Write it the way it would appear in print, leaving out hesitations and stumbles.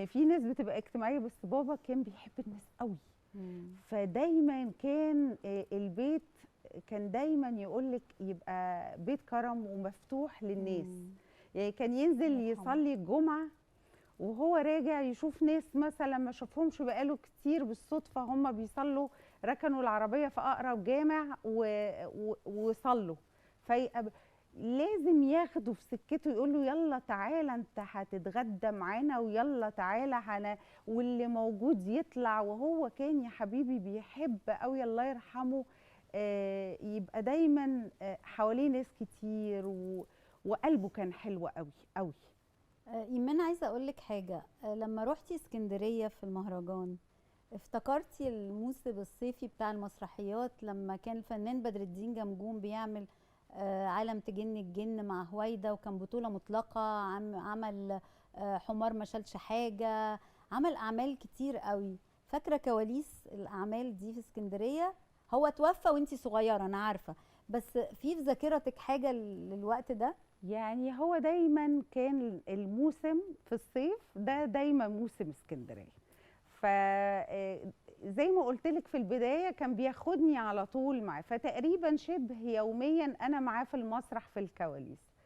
في ناس بتبقى اجتماعيه بس بابا كان بيحب الناس قوي. مم. فدايما كان البيت كان دايما يقولك يبقى بيت كرم ومفتوح للناس. مم. يعني كان ينزل الله يرحمه. يصلي الجمعة وهو راجع يشوف ناس مثلا ما شافهمش بقاله كتير بالصدفة، هم بيصلوا، ركنوا العربية في أقرب جامع وصلوا. لازم ياخده في سكته، يقول له يلا تعالى انت هتتغدى معانا، ويلا تعالى واللي موجود يطلع. وهو كان يا حبيبي بيحب قوي الله يرحمه يبقى دايما حواليه ناس كتير وقلبه كان حلو قوي قوي. ايمان، عايزه اقول لك حاجه. لما روحتي اسكندريه في المهرجان، افتكرتي الموسم الصيفي بتاع المسرحيات لما كان الفنان بدر الدين جمجوم بيعمل عالم تجن الجن مع هويدا، وكان بطوله مطلقه، عمل حمار ما شالش حاجه، عمل اعمال كتير قوي. فاكره كواليس الاعمال دي في اسكندريه؟ هو توفى وانتي صغيره انا عارفه، بس في ذاكرتك حاجه للوقت ده؟ يعني هو دايما كان الموسم في الصيف ده دايما موسم اسكندريه. ف زي ما قلت لك في البدايه كان بياخدني على طول معاه، فتقريبا شبه يوميا انا معاه في المسرح في الكواليس.